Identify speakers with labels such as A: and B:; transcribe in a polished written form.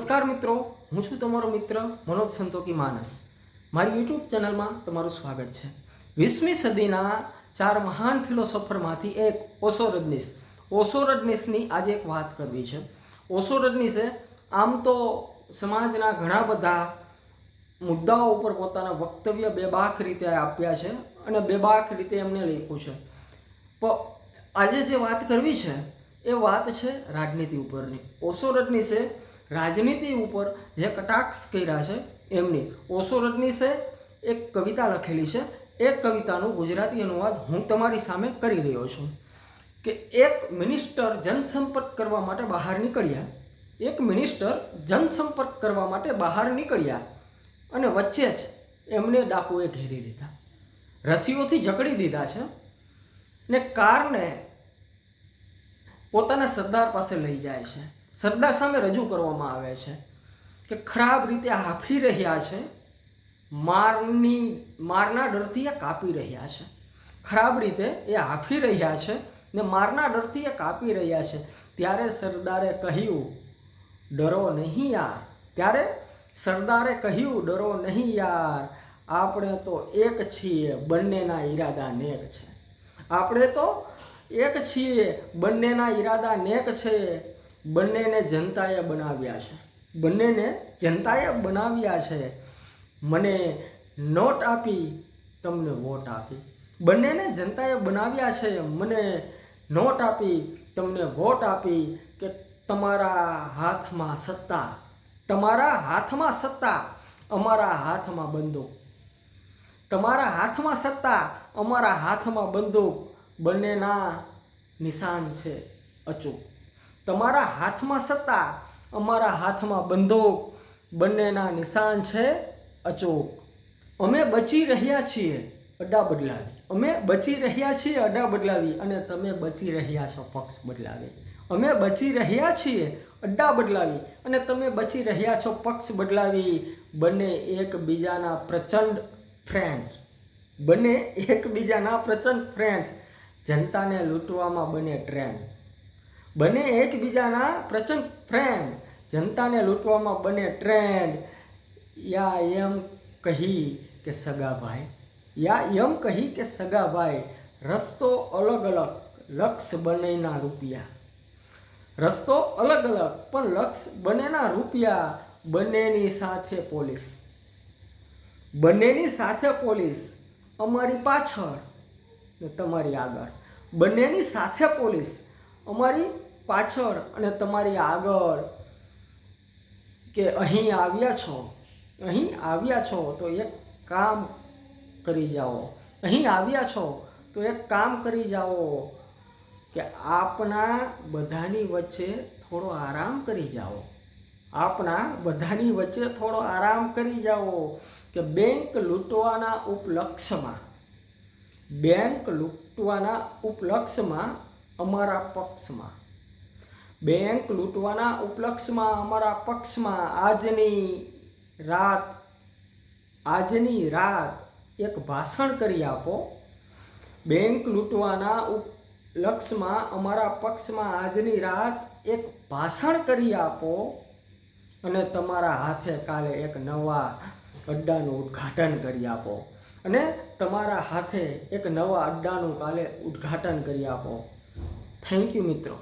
A: નમસ્કાર મિત્રો, હું છું તમારો મિત્ર મનોજ સંતોકી માનસ. મારી યુટ્યુબ ચેનલમાં તમારું સ્વાગત છે. 20મી સદીના 4 મહાન ફિલોસોફરમાંથી એક ઓશો રજનીશ. ઓશો રજનીશની આજે એક વાત કરવી છે. ઓશો રજનીશે આમ તો સમાજના ઘણા બધા મુદ્દાઓ ઉપર પોતાના વક્તવ્ય બેબાક રીતે આપ્યા છે અને બેબાક રીતે એમને લખ્યું છે. પણ આજે જે વાત કરવી છે એ વાત છે રાજનીતિ ઉપરની. ઓશો રજનીશે રાજનીતિ ઉપર જે કટાક્ષ કર્યા છે એમની. ઓશો રજનીશે એક કવિતા લખેલી છે. એ કવિતાનું ગુજરાતી અનુવાદ હું તમારી સામે કરી રહ્યો છું કે એક મિનિસ્ટર જનસંપર્ક કરવા માટે બહાર નીકળ્યા. એક મિનિસ્ટર જનસંપર્ક કરવા માટે બહાર નીકળ્યા અને વચ્ચે જ એમને ડાકુએ ઘેરી લીધા, રસીઓથી જકડી દીધા છે ને કારને પોતાના સરદાર પાસે લઈ જાય છે. સરદાર સામે રજૂ કરવામાં આવે છે કે ખરાબ રીતે હાંફી રહ્યા છે, મારના ડરથી એ કાપી રહ્યા છે. ખરાબ રીતે એ હાંફી રહ્યા છે ને મારના ડરથી એ કાપી રહ્યા છે. ત્યારે સરદારે કહ્યું, ડરો નહીં યાર. ત્યારે સરદારે કહ્યું, ડરો નહીં યાર, આપણે તો એક છીએ, બંનેના ઈરાદા નેક છે. આપણે તો એક છીએ, બંનેના ઈરાદા નેક છે. બંનેને જનતાએ બનાવ્યા છે. બંનેને જનતાએ બનાવ્યા છે. મને નોટ આપી, તમને વોટ આપી. બંનેને જનતાએ બનાવ્યા છે. મને નોટ આપી, તમને વોટ આપી. કે તમારા હાથમાં સત્તા, તમારા હાથમાં સત્તા, અમારા હાથમાં બંદૂક. તમારા હાથમાં સત્તા, અમારા હાથમાં બંદૂક. બંનેના નિશાન છે અચૂક. તમારા હાથમાં સત્તા, અમારા હાથમાં બંદૂક. બંનેના નિશાન છે અચૂક. અમે બચી રહ્યા છીએ અડ્ડા બદલાવી. અમે બચી રહ્યા છીએ અડ્ડા બદલાવી અને તમે બચી રહ્યા છો પક્ષ બદલાવી. અમે બચી રહ્યા છીએ અડ્ડા બદલાવી અને તમે બચી રહ્યા છો પક્ષ બદલાવી. બંને એકબીજાના પ્રચંડ ફ્રેન્ડ્સ. બંને એકબીજાના પ્રચંડ ફ્રેન્ડ્સ. જનતાને લૂંટવામાં બને ટ્રેન્ડ. બંને એકબીજાના પ્રચંડ ફ્રેન્ડ. જનતાને લૂંટવામાં બને ટ્રેન્ડ. યા એમ કહી કે સગાભાઈ, યા એમ કહી કે સગાભાઈ. રસ્તો અલગ અલગ, લક્ષ બંનેના રૂપિયા. રસ્તો અલગ અલગ પણ લક્ષ બંનેના રૂપિયા. બંનેની સાથે પોલીસ, બંનેની સાથે પોલીસ. અમારી પાછળ ને તમારી આગળ. બંનેની સાથે પોલીસ, અમારી પાછળ અને તમારી આગળ. કે અહીં આવ્યા છો, અહીં આવ્યા છો તો એક કામ કરી જાઓ. અહીં આવ્યા છો તો એક કામ કરી જાઓ કે આપના બધાની વચ્ચે થોડો આરામ કરી જાઓ. આપના બધાની વચ્ચે થોડો આરામ કરી જાઓ. કે બેંક લૂંટવાના ઉપલક્ષ્યમાં, બેંક લૂંટવાના ઉપલક્ષ્યમાં અમારા પક્ષમાં. બેંક લૂંટવાના ઉપલક્ષ્યમાં અમારા પક્ષમાં. આજની રાત એક ભાષણ કરી આપો. બેંક લૂંટવાના ઉપલક્ષ્યમાં અમારા પક્ષમાં આજની રાત એક ભાષણ કરી આપો અને તમારા હાથે કાલે એક નવા અડ્ડાનું ઉદ્ઘાટન કરી આપો. અને તમારા હાથે એક નવા અડ્ડાનું કાલે ઉદ્ઘાટન કરી આપો. થેન્ક યુ મિત્રો.